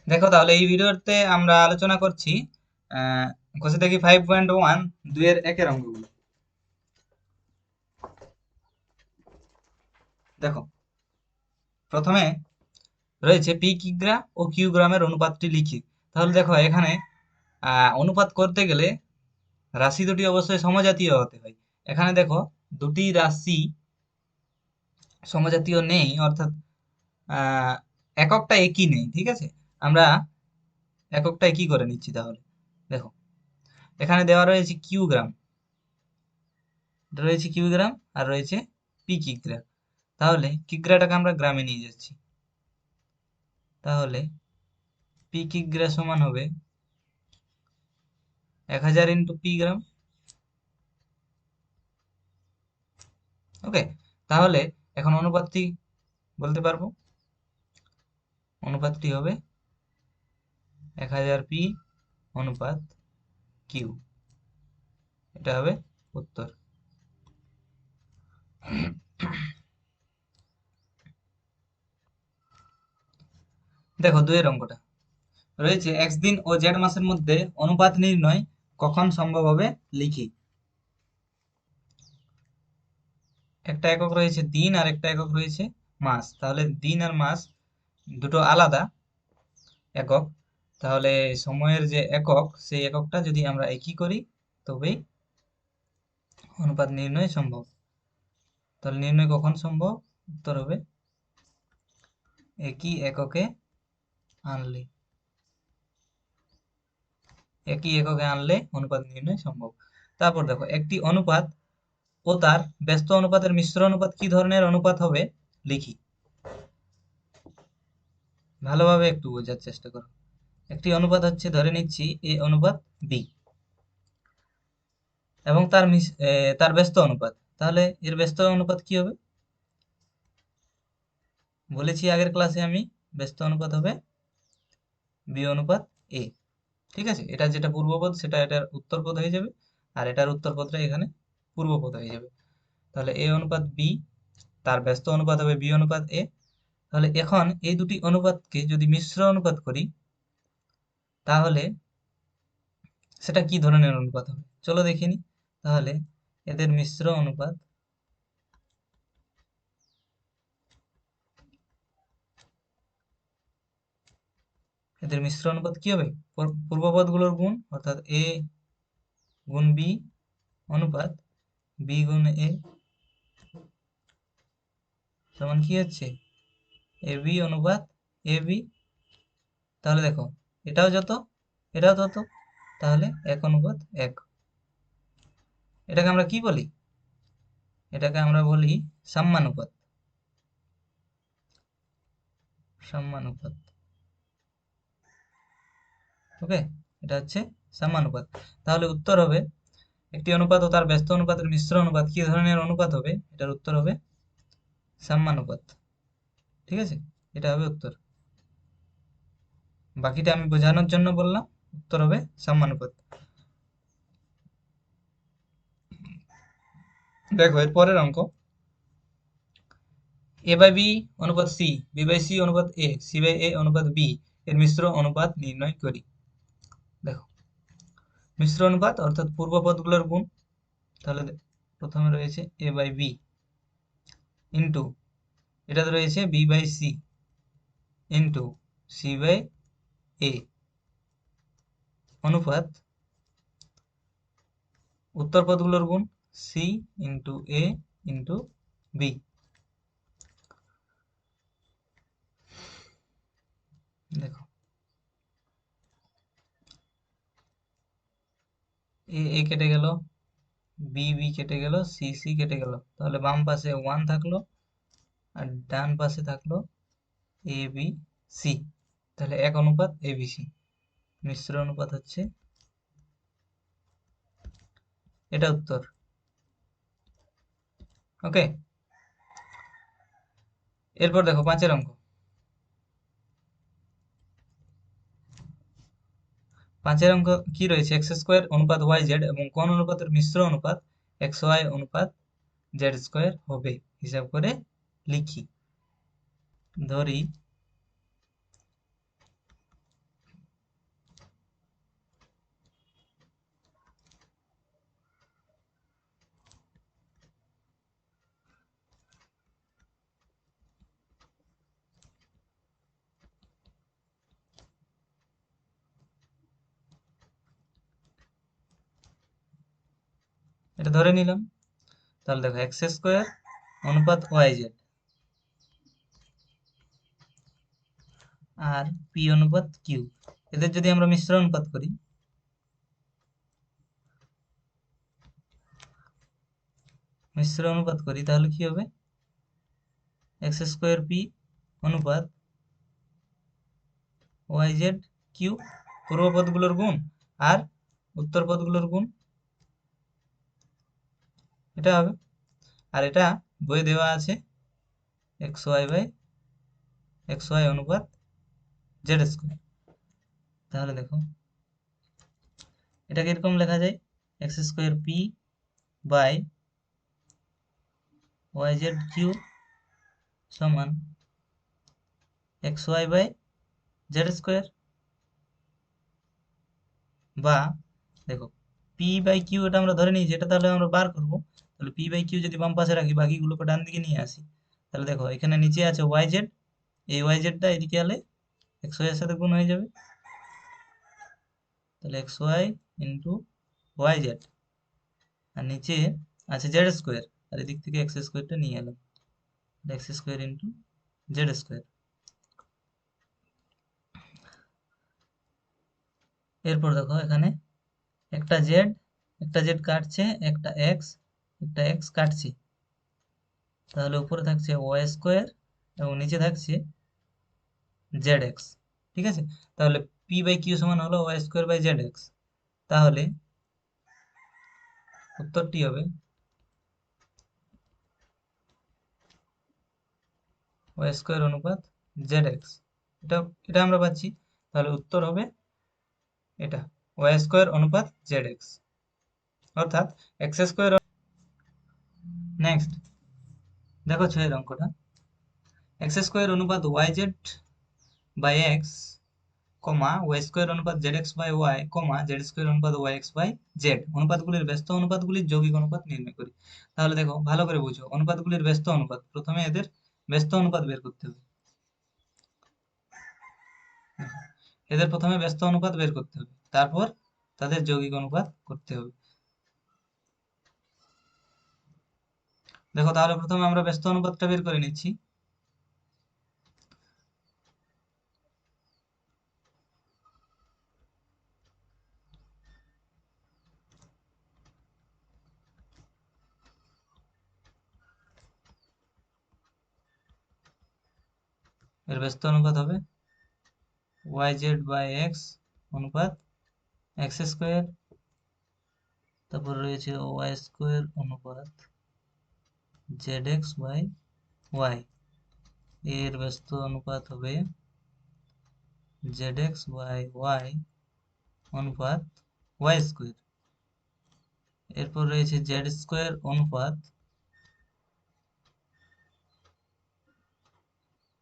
দেখো তাহলে এই ভিডিওতে আমরা আলোচনা করছি কোষে থেকে 5.1 দুইয়ের একের অঙ্কগুলো। দেখো, প্রথমে রয়েছে পি কিগ্রা ও কিউ গ্রামের অনুপাতটি লিখি। তাহলে দেখো এখানে অনুপাত করতে গেলে রাশি দুটি অবশ্যই সমজাতীয় হতে হয়। এখানে দেখো দুটি রাশি সমজাতীয় নেই, অর্থাৎ আহ এককটা একই নেই। ঠিক আছে, আমরা এককটা একই করে নিচ্ছি। তাহলে দেখো এখানে দেওয়া রয়েছে কিউ গ্রাম, রয়েছে কিউগ্রাম আর রয়েছে পি কিগ্রা। তাহলে কিগ্রাটাকে আমরা গ্রামে নিয়ে যাচ্ছি। তাহলে পি কিগ্রা সমান হবে 1000 ইন্টু পি গ্রাম। ওকে, তাহলে এখন অনুপাতটি বলতে পারবো। অনুপাতটি হবে 1000 পি অনুপাত কিউ। এটা হবে উত্তর। দেখো দুইয়ের অঙ্কটা রয়েছে এক্স দিন ও জেড মাসের মধ্যে অনুপাত নির্ণয় কখন সম্ভব হবে লিখি। একটা একক রয়েছে দিন আর একটা একক রয়েছে মাস। তাহলে দিন আর মাস দুটো আলাদা একক। তাহলে সময়ের যে একক, সেই এককটা যদি আমরা একই করি তবেই অনুপাত নির্ণয় সম্ভব। তাহলে নির্ণয় কখন সম্ভব? উত্তর হবে একই এককে আনলে। একই এককে আনলে অনুপাত নির্ণয় সম্ভব। তারপর দেখো একটি অনুপাত ও তার ব্যস্ত অনুপাতের মিশ্র অনুপাত কি ধরনের অনুপাত হবে লিখি। ভালোভাবে একটু বোঝার চেষ্টা করো। একটি অনুপাত হচ্ছে, ধরে নিচ্ছি এ অনুপাত বি, এবং তার ব্যস্ত অনুপাত। তাহলে এর ব্যস্ত অনুপাত কি হবে? বলেছি আগের ক্লাসে আমি, ব্যস্ত অনুপাত হবে বি অনুপাত এ। ঠিক আছে, এটা যেটা পূর্বপদ সেটা এটার উত্তরপদ হয়ে যাবে, আর এটার উত্তরপদটা এখানে পূর্বপদ হয়ে যাবে। তাহলে এ অনুপাত বি, তার ব্যস্ত অনুপাত হবে বি অনুপাত এ। তাহলে এখন এই দুটি অনুপাতকে যদি মিশ্র অনুপাত করি তাহলে সেটা কি ধরনের অনুপাত হবে চলো দেখে নি। তাহলে এদের মিশ্র অনুপাত, এদের মিশ্র অনুপাত কি হবে? পূর্বপদগুলোর গুণ, অর্থাৎ এ গুণ বি অনুপাত বি গুণ এ সমান কি হচ্ছে? এ বি অনুপাত এ বি। তাহলে দেখো এটাও যত এটাও তত, তাহলে এক অনুপাত এক। এটাকে আমরা কি বলি? এটাকে আমরা বলি সাম্যানুপাত। সাম্যানুপাত। ওকে, এটা হচ্ছে সাম্যানুপাত। তাহলে উত্তর হবে একটি অনুপাত ও তার ব্যস্ত অনুপাতের মিশ্র অনুপাত কি ধরনের অনুপাত হবে? এটার উত্তর হবে সাম্যানুপাত। ঠিক আছে, এটা হবে উত্তর। বাকিটা আমি বোঝানোর জন্য বললাম, উত্তর হবে সাম্যানুপাত। দেখো এর পরের অঙ্ক, এ বাই বি অনুপাত সি, বি বাই সি অনুপাত এ, সি বাই এ অনুপাত বি এর মিশ্র অনুপাত নির্ণয় করি। দেখো মিশ্র অনুপাত অর্থাৎ পূর্ব পদগুলোর গুণ। তাহলে প্রথমে রয়েছে এ বাই বি ইন্টু, এটাতে রয়েছে B by C into C by A অনুপাত উত্তর পদগুলোর গুণ C into A into B. দেখো এ এ কেটে গেল, বি বি কেটে গেল, সি সি কেটে গেল। তাহলে বাম পাশে ওয়ান থাকলো আর ডান পাশে থাকলো এ বি সি। তাহলে এক অনুপাত এ বি সি। মিশ্র অনুপাত হচ্ছে এটা উত্তর। ওকে, এরপর দেখো পাঁচের অঙ্ক। পাঁচের অঙ্ক কি রয়েছে? এক্স স্কোয়ার অনুপাত ওয়াই জেড এবং কোন অনুপাতের মিশ্র অনুপাত এক্স ওয়াই অনুপাত জেড স্কোয়ার হবে হিসাব করে লিখি। ধরি ধরে নিলাম। তাহলে দেখো এক্স স্কোয়ার অনুপাত ওয়াই জেড আর পি অনুপাত কিউ, এদের যদি আমরা মিশ্র অনুপাত করি, তাহলে কি হবে? এক্স স্কোয়ার পি অনুপাত ওয়াই জেড কিউ, পূর্ব পদগুলোর গুণ আর উত্তর পদগুলোর গুণ, এটা হবে। আর এটা বইয়ে দেওয়া আছে এক্স ওয়াই অনুপাত জেড স্কোয়ার। তাহলে দেখো এটা কিরকম লেখা যায়? X square P by Y Z Q সমান X Y by Z square, বা দেখো পি বাই কিউ এটা আমরা ধরে নিয়েছি, এটা তাহলে আমরা বার করব। তাহলে পি বাই কিউ যদি বাম পাশে রাখি, বাকিগুলোকে ডান দিকে নিয়ে আসি, তাহলে দেখো এখানে নিচে আছে ওয়াই জেড, এই ওয়াই জেডটা এদিকে এলে এক্স ওয়াই এর সাথে গুণ হয়ে যাবে। তাহলে X Y into Y Z, আর নিচে আছে জেড স্কোয়ার, আর এদিক থেকে এক্স স্কোয়ারটা নিয়ে এলাম, x square into Z square. এরপর দেখো এখানে একটা জেড কাটছে, একটা এক্স কাটছে, তাহলে উপরে থাকছে ওয়াই স্কোয়ার এবং নিচে থাকছে জেড এক্স। ঠিক আছে, তাহলে পি বাই কিউ সমান হলো Y square by Z X. তাহলে উত্তরটি হবে ওয়াই স্কোয়ার অনুপাত জেড এক্স। এটা এটা আমরা পাচ্ছি। তাহলে উত্তর হবে এটা, ওয়াই স্কোয়ার অনুপাত জেড এক্স, অর্থাৎ এক্স স্কোয়ার। নেক্সট দেখো 6 এর অঙ্কটা, এক্স স্কোয়ার অনুপাত ওয়াই জেড বাই এক্স কমা ওয়াই স্কোয়ার অনুপাত জেড এক্স বাই ওয়াই কমা জেড স্কোয়ার অনুপাত ওয়াই এক্স বাই জেড অনুপাতগুলির ব্যস্ত অনুপাতগুলির যৌগিক অনুপাত নির্ণয় করি। তাহলে দেখো ভালো করে বুঝো, অনুপাতগুলির ব্যস্ত অনুপাত, প্রথমে এদের ব্যস্ত অনুপাত বের করতে হবে। এদের প্রথমে ব্যস্ত অনুপাত বের করতে হবে, তারপর তাদের যৌগিক অনুপাত করতে হবে। দেখো তাহলে প্রথমে আমরা ব্যস্ত অনুপাতটা বের করে নিচ্ছি। এর ব্যস্ত অনুপাত হবে ওয়াই জেড বাই এক্স অনুপাত এক্স স্কোয়ার, তারপর রয়েছে ওয়াই স্কোয়ার অনুপাত জেড এক্স বাই ওয়াই, এর ব্যস্ত অনুপাত হবে জেড এক্স বাই ওয়াই অনুপাত ওয়াই স্কোয়ার। এরপর রয়েছে জেড স্কোয়ার অনুপাত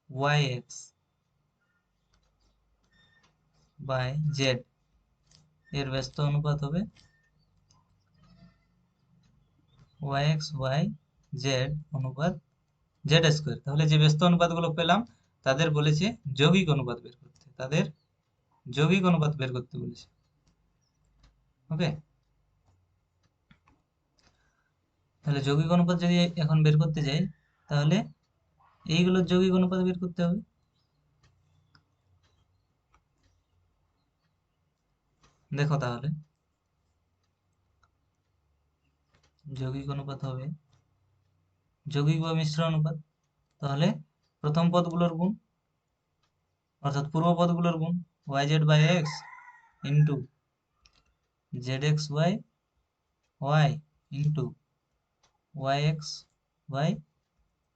ওয়াই এক্স বাই জেড, এর ব্যস্ত অনুপাত হবে ওয়াই এক্স বাই জেড অনুপাত জেড স্কোয়ার। তাহলে যে ব্যস্ত অনুপাতগুলো পেলাম তাদের বলেছে যৌগিক অনুপাত বের করতে, তাদের যৌগিক অনুপাত বের করতে বলেছে। ওকে, তাহলে যৌগিক অনুপাত যদি এখন বের করতে যাই, তাহলে এইগুলোর যৌগিক অনুপাত বের করতে হবে। দেখো তাহলে যৌগিক অনুপাত হবে যৌগিক বা মিশ্র অনুপাত। তাহলে প্রথম পদগুলোর গুণ, অর্থাৎ পূর্ব পদগুলোর গুণ, Y Z by X into Z X by Y into Y X by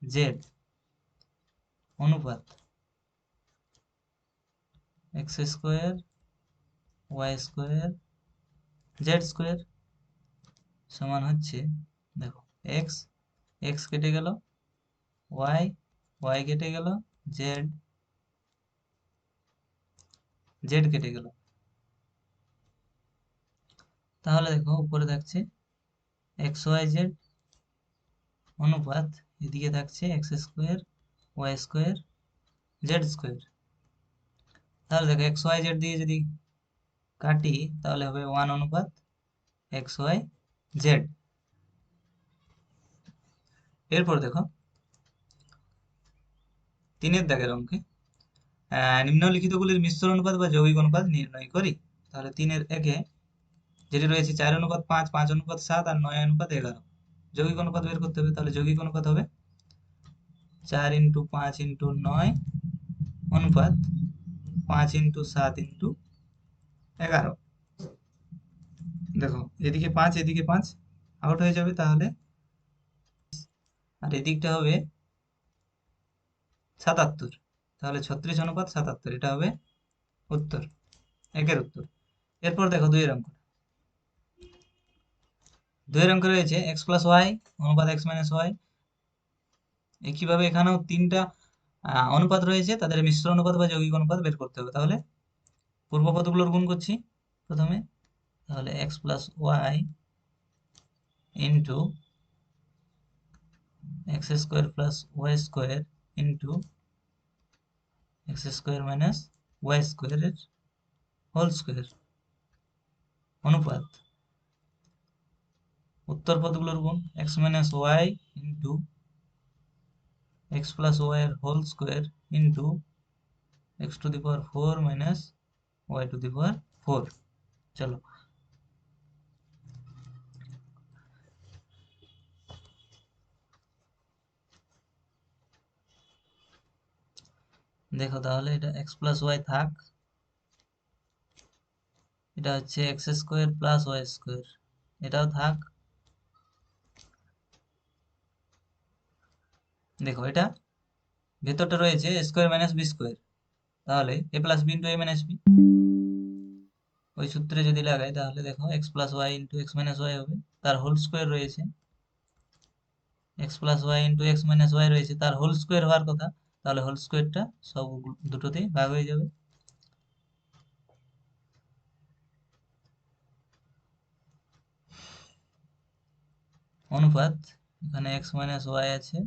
Z অনুপাত X square Y square Z square সমান হচ্ছে, দেখো এক্স এক্স কেটে গেল, ওয়াই ওয়াই কেটে গেল, জেড জেড কেটে গেল। তাহলে দেখো উপরে থাকছে এক্স ওয়াই জেড অনুপাত, এদিকে থাকছে x square Y square Z square. তাহলে দেখো এক্স ওয়াই জেড দিয়ে যদি কাটি তাহলে হবে 1 অনুপাত এক্স ওয়াই জেড। এরপর দেখো 3 দাগের অঙ্কে নিম্নলিখিতগুলির মিশ্র অনুপাত বা যৌগিক অনুপাত নির্ণয় করি। তাহলে 3-এ যেটি রয়েছে 4:5, 5:7 আর 9:11 যৌগিক অনুপাত বের করতে হবে। তাহলে যৌগিক অনুপাত হবে 4x5x9 অনুপাত 5x7x11। দেখো এদিকে 5 এদিকে 5 আউট হয়ে যাবে, তাহলে আর এদিকটা হবে 77, তাহলে 36:77 এটা হবে উত্তর, একের উত্তর। এরপর দেখো 2 এর অঙ্ক। 2 এর অঙ্কে রয়েছে x+y অনুপাত x - y। একইভাবে এখানেও 3টা অনুপাত রয়েছে, তাদের মিশ্র অনুপাত বা যৌগিক অনুপাত বের করতে হবে। তাহলে পূর্বপদগুলোর গুণ করছি প্রথমে। তাহলে x+y into x² + y² into x² - y² এর হোল স্কোয়ার অনুপাত উত্তর পদগুলোর গুণ x - y ইন্টু x+y এর whole square into x⁴ - y⁴। চলো দেখো, তাহলে এটা x+y থাক, এটা হচ্ছে x² + y², এটাও থাক। দেখো এটা ভেতরটা রয়েছে a² - b², তাহলে a + b * a - b। ওই সূত্রে যদি লাগাই তাহলে দেখো x+y * x - y হবে, তার হোল স্কোয়ার রয়েছে, x+y * x - y রয়েছে, তার হোল স্কোয়ার হওয়ার কথা। তাহলে হোল স্কোয়ারটা সব দুটোতেই ভাগ হয়ে যাবে। অনুপাত এখানে x - y আছে,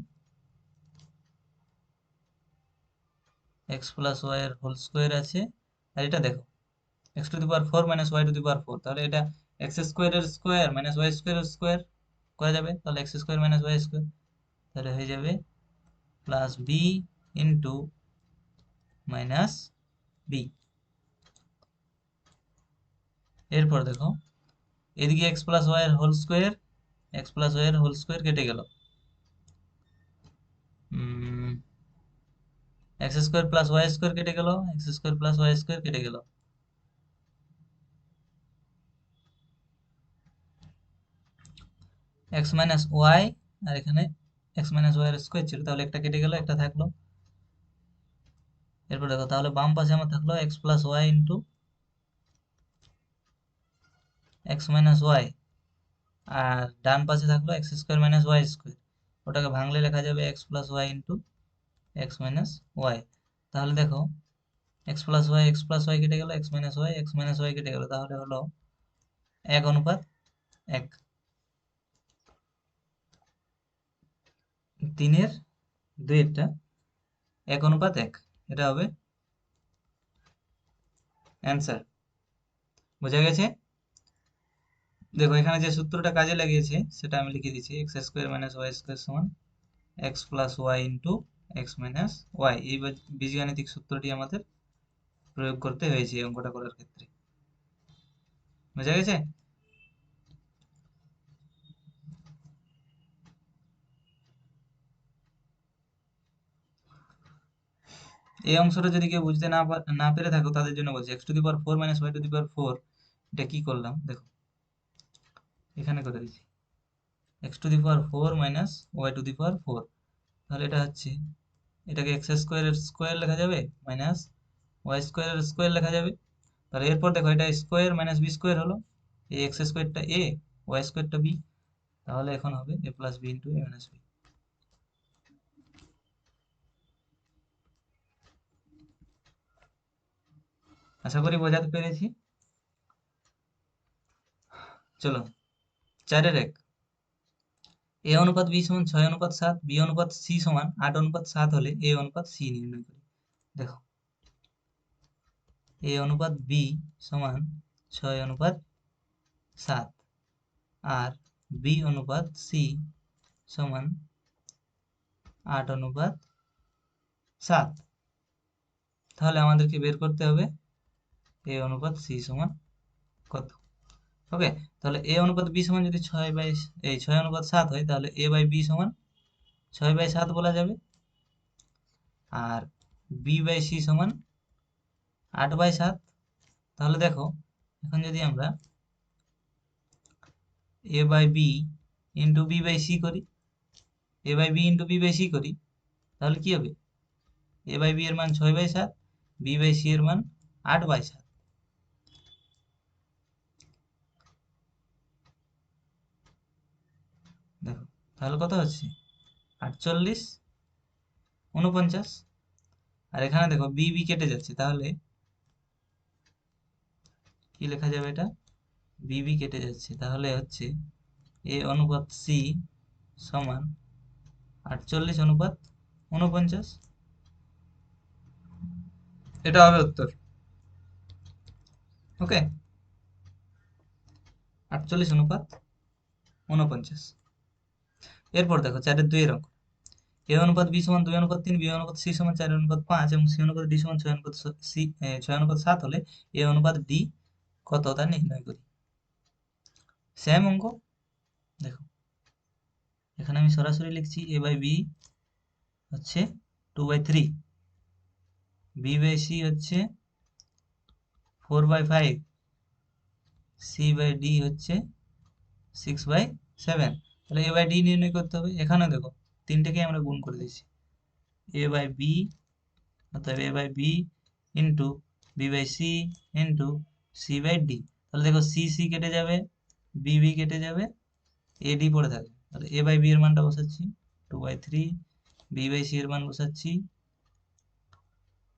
x+y এর হোল স্কোয়ার আছে, আর এটা দেখো x⁴ - y⁴, তাহলে এটা x² এর স্কোয়ার y² এর স্কোয়ার করা যাবে, তাহলে x² - y², তাহলে হয়ে যাবে plus b into minus b. এরপর দেখো এদিকে x+y এর হোল স্কোয়ার, x+y এর হোল স্কোয়ার কেটে গেল, x² + y² কেটে গেল, x² + y² কেটে গেল, x - y আর এখানে x - y এর স্কোয়ার ছিল, তাহলে একটা কেটে গেল, একটা থাকলো। এরপর দেখো তাহলে বাম পাশে আমার থাকলো x+y ইন্টু x - y, আর ডান পাশে থাকলো x² - y²। ওটাকে ভাঙলে লেখা যাবে x+y ইন্টু x - y। তাহলে দেখো x+y কেটে গেল, x - y কেটে গেল, তাহলে হলো 1:1। 3-এর 2-এরটা 1:1, এটা হবে অ্যান্সার। বোঝা গেছে? দেখো এখানে যে সূত্রটা কাজে লাগিয়েছে সেটা আমি লিখে দিচ্ছি, x² - y² সমান x+y ইন্টু x - y। এই বীজগাণিতিক সূত্রটি আমাদের প্রয়োগ করতে হয়েছে এই অঙ্কটা করার ক্ষেত্রে। বোঝা গেছে? এই অংশটা যদি কেউ বুঝতে না পেরে থাকো তাদের জন্য বলছি, x⁴ - y⁴ এটা কি করলাম দেখো, এখানে করে দিচ্ছি x⁴ - y⁴, তাহলে এটা হচ্ছে, এটাকে x² এর স্কোয়ার লেখা যাবে মাইনাস y² এর স্কোয়ার লেখা যাবে। তাহলে এরপর দেখো এটা স্কোয়ার - b² হলো, এই x²টা a, y²টা b, তাহলে এখন হবে a + b * a - b। আশা করি বোঝাতে পেরেছি। চলো 4-এর 1, a অনুপাত b সমান 6:7, b অনুপাত c সমান 8:7 হলে a অনুপাত c নির্ণয় করি। দেখো a অনুপাত b সমান 6:7 আর b অনুপাত c সমান 8:7। তাহলে আমাদেরকে বের করতে হবে এ অনুপাত সি সমান কত। ওকে, তাহলে এ অনুপাত বি সমান যদি 6/7 হয়, তাহলে এ বাই বি সমান 6/7 বলা যাবে। আর বি বাই সি সমান 8/7। তাহলে দেখো, এখন যদি আমরা A by B into B by C করি, A by B into B by C করি, তাহলে কি হবে? এ বাই বি এর মান 6/7, বি বাই সি এর মান 8/7। দেখো, তাহলে কত হচ্ছে? 48, 49। আর এখানে দেখো বি বি কেটে যাচ্ছে, তাহলে কি লেখা যাবে? এটা বি বি কেটে যাচ্ছে, তাহলে হচ্ছে এ অনুপাত সি সমান 48:49। এটা হবে উত্তর। ওকে, 48:49। এরপর দেখো 4-2 অঙ্ক। এ অনুপাত বি সমান 2:3, বি অনুপাত সি সমান 4:5 এবং সি অনুপাত ডি সমান 6:7 হলে এ অনুপাত ডি কত তা নির্ণয় করি। সেম অঙ্ক। দেখো, এখানে আমি সরাসরি লিখছি এ বাই বি হচ্ছে 2/3, বি বাই সি হচ্ছে 4/5, সি বাই ডি হচ্ছে 6/7। তাহলে এ বাই ডি নির্ণয় করতে হবে। এখানে দেখো, তিনটেকে আমরা গুণ করে দিচ্ছি। এ বাই বি, অর্থাৎ A by B into B by C into C by D. তাহলে দেখো, সি সি কেটে যাবে, বি বি কেটে যাবে, এ ডি পড়ে থাকবে। তাহলে এ বাই বি এর মানটা বসাচ্ছি 2/3, বি বাই সি এর মান বসাচ্ছি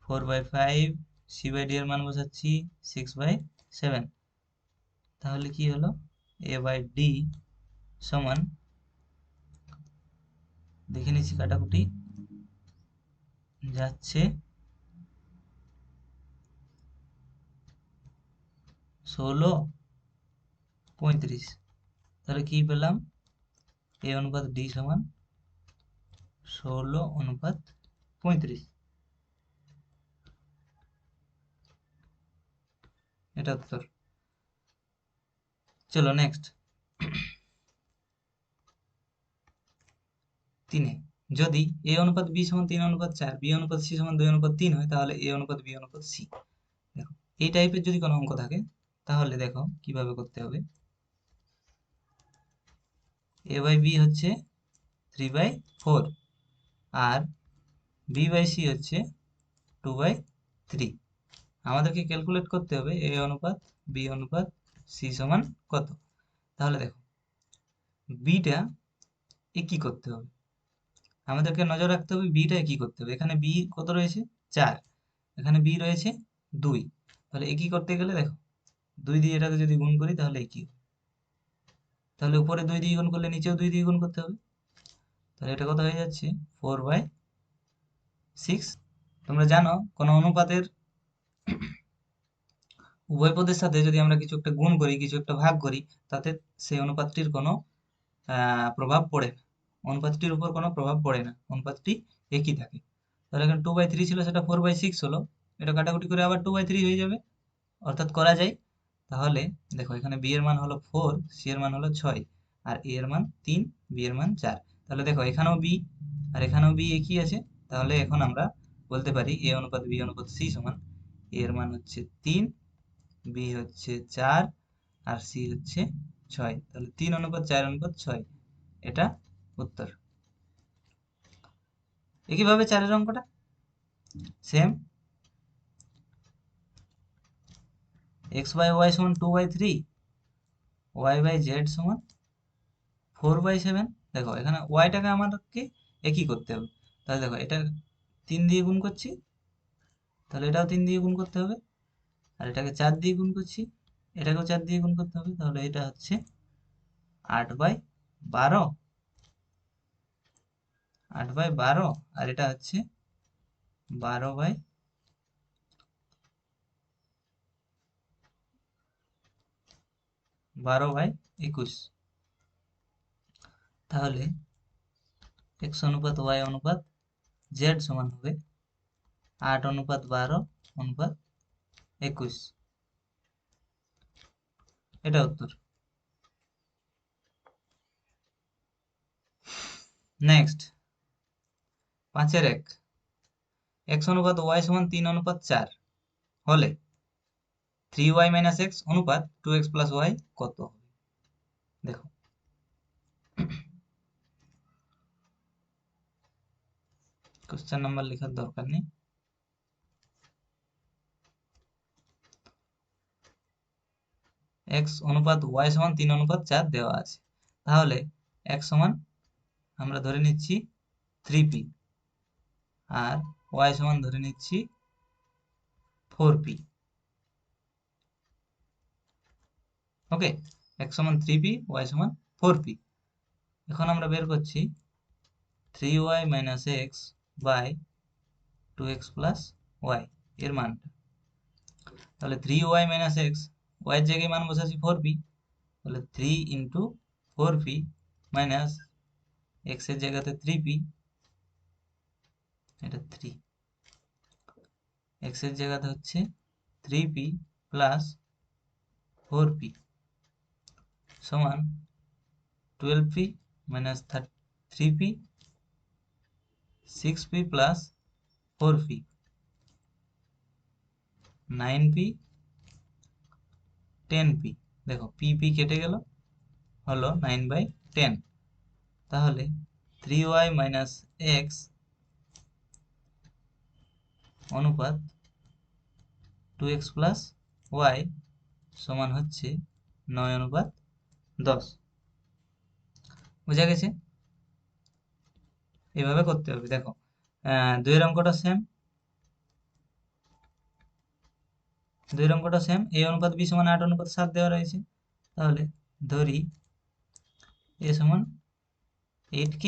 4/5, সি বাই ডি এর মান বসাচ্ছি 6/7। তাহলে কি হলো? এ বাই ডি সমান, দেখে নিচ্ছি কাটাকুটি যাচ্ছে 16:35। তাহলে কি পেলাম? এ অনুপাত ডি সমান 16:35। এটা উত্তর। চলো নেক্সট। 3 যদি এ অনুপাত বি সমান 3:4, বি অনুপাত সি সমান 2:3 হয়, তাহলে এ অনুপাত বি অনুপাত সি। দেখো, এই টাইপের যদি কোনো অঙ্ক থাকে, তাহলে দেখো কিভাবে করতে হবে। এ বাই বি হচ্ছে 3/4 আর বি বাই সি হচ্ছে 2/3। আমাদেরকে ক্যালকুলেট করতে হবে এ অনুপাত বি অনুপাত সি সমান কত। তাহলে দেখো, বিটা একই করতে হবে। আমাদেরকে নজর রাখতে হবে বিটা একই করতে হবে। এখানে বি কত রয়েছে? 4, এখানে বি রয়েছে 2। তাহলে একই করতে গেলে দেখো, 2 দিয়ে এটাকে যদি গুণ করি তাহলে একই হবে। তাহলে উপরে 2 দিয়ে গুণ করলে নিচেও 2 দিয়ে গুণ করতে হবে। তাহলে এটা কত হয়ে যাচ্ছে? 4/6। তোমরা জানো, কোন অনুপাতের উভয় পদের সাথে যদি আমরা কিছু একটা গুণ করি, কিছু একটা ভাগ করি, তাতে সেই অনুপাতটির কোনো প্রভাব পড়ে না। অনুপাতটির উপর কোনো প্রভাব পড়ে না, অনুপাতটি একই থাকে। তাহলে এখানে 2/3 ছিল, সেটা 4/6 হলো। এটা কাটাকুটি করে আবার 2/3 হয়ে যাবে, অর্থাৎ করা যায়। তাহলে দেখো, এখানে বি এর মান হলো 4, সি এর মান হলো 6, আর এ এর মান 3, বি এর মান 4। তাহলে দেখো, এখানেও বি আর এখানেও বি একই আছে। তাহলে এখন আমরা বলতে পারি এ অনুপাত বি অনুপাত সি সমান, এ এর মান হচ্ছে 3, বি হচ্ছে 4, আর সি হচ্ছে 6। তাহলে 3:4:6, এটা উত্তর। একইভাবে 4-এর অঙ্কটা সেম। x/y সমান 2/3, y/z সমান 4/7। দেখো, এখানে ওয়াইটাকে আমাদেরকে একই করতে হবে। তাহলে দেখো, এটা 3 দিয়ে গুণ করছি, তাহলে এটাও 3 দিয়ে গুণ করতে হবে। আর এটাকে 4 দিয়ে গুণ করছি, এটাকেও 4 দিয়ে গুণ করতে হবে। তাহলে এটা হচ্ছে 8/12, 8/12, আর এটা হচ্ছে 12/21। তাহলে x অনুপাত y অনুপাত z সমান হবে 8:12:21। এটা উত্তর। নেক্সট 5-1 x অনুপাত y সমান 3:4 হলে 3y - x অনুপাত 2x + y কত হবে? দেখো কোশ্চেন নাম্বার লেখার দরকার নেই। x অনুপাত y সমান 3:4 দেওয়া আছে, তাহলে x সমান আমরা ধরে নিচ্ছি 3p আর y সমান ধরে নিচ্ছি 4p। ওকে, x সমান 3p, y সমান 4p। এখন আমরা বের করছি 3y - x by 2x + y এর মানটা। তাহলে 3y - x, y এর জায়গায় মান বসাচ্ছি 4p, তাহলে 3 × 4p মাইনাস x এর জায়গাতে 3p, এটা 3, x এর জায়গাতে হচ্ছে 3p প্লাস 4p সমান 12p minus 3p, 6p plus 4p 9p 10p। দেখো p কেটে গেল, হলো 9/10। তাহলে 3y - x অনুপাত 2x + y সমান হচ্ছে 9:10। বুঝা গেছে? এভাবে করতে হবে। দেখো 2 অঙ্কটা সেম, 2 অঙ্কটা সেম। a অনুপাত b সমান 8:7 দেওয়া রয়েছে, তাহলে ধরি a সমান 8k,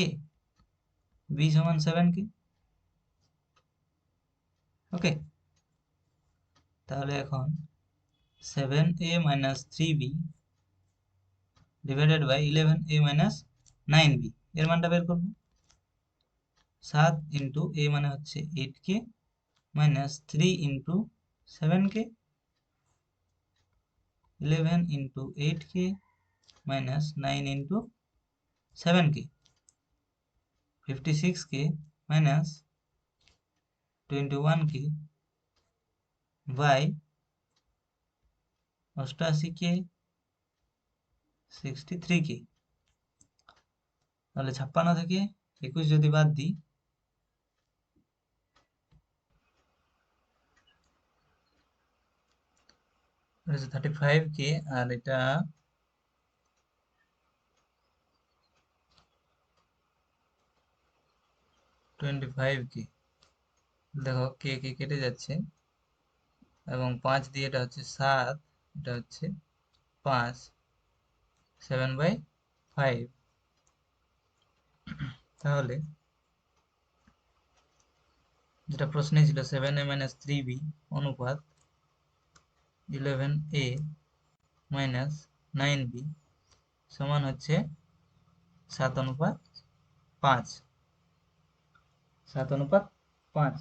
b সমান 7k। ওকে, তাহলে এখন 7a - 3b divided by 11a - 9b এর মানটা বের করব। 7 × a মানে হচ্ছে 8k minus 3 × 7k, 11 × 8k minus 9 × 7k, 56k minus 21k by 88k 63k। তাহলে 56 থেকে 21 যদি বাদ দিই, এটা হচ্ছে 35k আর এটা 25k। দেখো কে কেটে যাচ্ছে এবং 5 দিয়ে এটা হচ্ছে 7, এটা হচ্ছে 5, 7/5। তাহলে যেটা প্রশ্নে ছিল 7a - 3b অনুপাত 11a - 9b সমান হচ্ছে 7:5, 7:5।